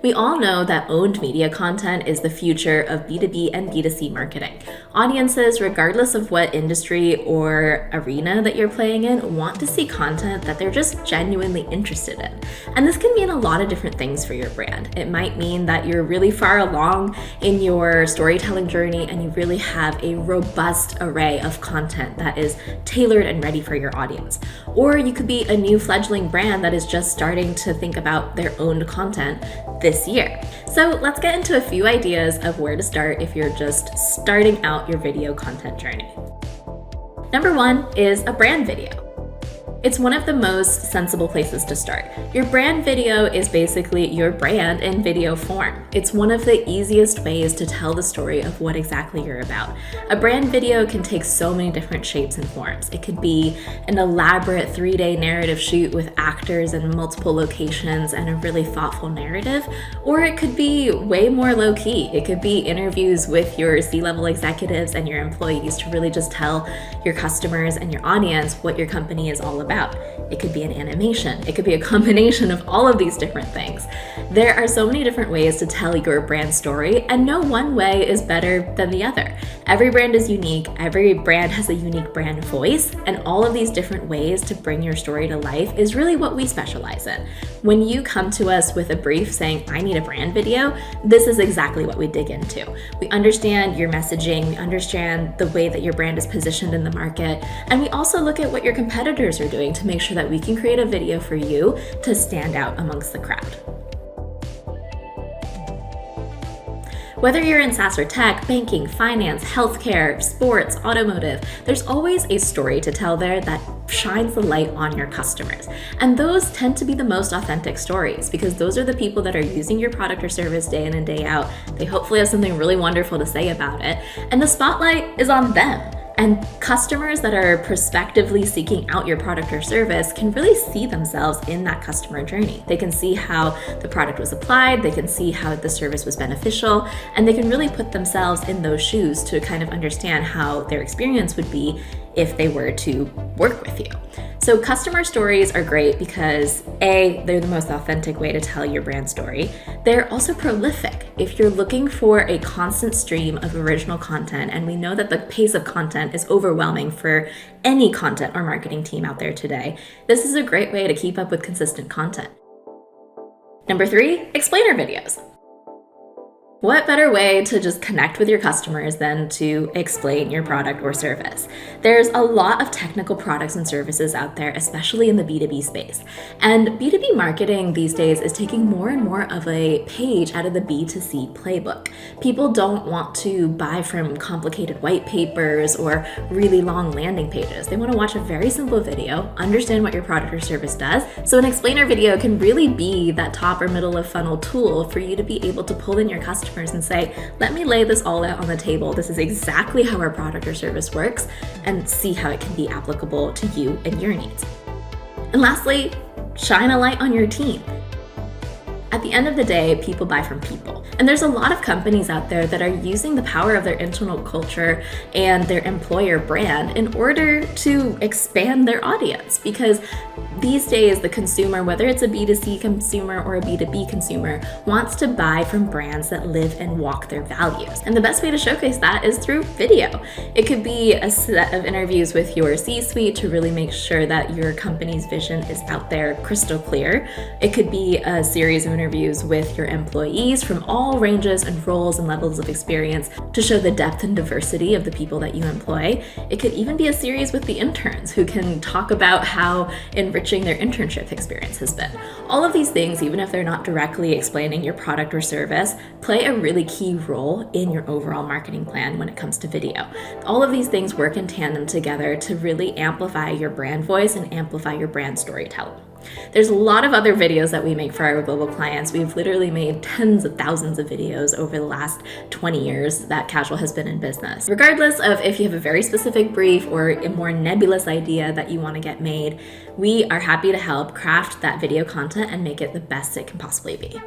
We all know that owned media content is the future of B2B and B2C marketing. Audiences, regardless of what industry or arena that you're playing in, want to see content that they're just genuinely interested in. And this can mean a lot of different things for your brand. It might mean that you're really far along in your storytelling journey and you really have a robust array of content that is tailored and ready for your audience. Or you could be a new fledgling brand that is just starting to think about their owned content this year. So let's get into a few ideas of where to start if you're just starting out your video content journey. Number one is a brand video. It's one of the most sensible places to start. Your brand video is basically your brand in video form. It's one of the easiest ways to tell the story of what exactly you're about. A brand video can take so many different shapes and forms. It could be an elaborate 3-day narrative shoot with actors in multiple locations and a really thoughtful narrative, or it could be way more low-key. It could be interviews with your C-level executives and your employees to really just tell your customers and your audience what your company is all about. It could be an animation. It could be a combination of all of these different things. There are so many different ways to tell your brand story, and no one way is better than the other. Every brand is unique. Every brand has a unique brand voice, and all of these different ways to bring your story to life is really what we specialize in. When you come to us with a brief saying, I need a brand video, this is exactly what we dig into. We understand your messaging, we understand the way that your brand is positioned in the market, and we also look at what your competitors are doing to make sure that we can create a video for you to stand out amongst the crowd. Whether you're in SaaS or tech, banking, finance, healthcare, sports, automotive, there's always a story to tell there that shines the light on your customers. And those tend to be the most authentic stories because those are the people that are using your product or service day in and day out. They hopefully have something really wonderful to say about it. And the spotlight is on them. And customers that are prospectively seeking out your product or service can really see themselves in that customer journey. They can see how the product was applied, they can see how the service was beneficial, and they can really put themselves in those shoes to kind of understand how their experience would be if they were to work with you. So customer stories are great because A, they're the most authentic way to tell your brand story. They're also prolific. If you're looking for a constant stream of original content, and we know that the pace of content is overwhelming for any content or marketing team out there today, this is a great way to keep up with consistent content. Number 3, explainer videos. What better way to just connect with your customers than to explain your product or service? There's a lot of technical products and services out there, especially in the B2B space. And B2B marketing these days is taking more and more of a page out of the B2C playbook. People don't want to buy from complicated white papers or really long landing pages. They want to watch a very simple video, understand what your product or service does. So an explainer video can really be that top or middle of funnel tool for you to be able to pull in your customers and say, let me lay this all out on the table. This is exactly how our product or service works, and see how it can be applicable to you and your needs. And lastly, shine a light on your team. At the end of the day, people buy from people. And there's a lot of companies out there that are using the power of their internal culture and their employer brand in order to expand their audience. Because these days, the consumer, whether it's a B2C consumer or a B2B consumer, wants to buy from brands that live and walk their values. And the best way to showcase that is through video. It could be a set of interviews with your C-suite to really make sure that your company's vision is out there crystal clear. It could be a series of interviews with your employees from all ranges and roles and levels of experience to show the depth and diversity of the people that you employ. It could even be a series with the interns who can talk about how enriching their internship experience has been. All of these things, even if they're not directly explaining your product or service, play a really key role in your overall marketing plan when it comes to video. All of these things work in tandem together to really amplify your brand voice and amplify your brand storytelling. There's a lot of other videos that we make for our global clients. We've literally made tens of thousands of videos over the last 20 years that Casual has been in business. Regardless of if you have a very specific brief or a more nebulous idea that you want to get made, we are happy to help craft that video content and make it the best it can possibly be.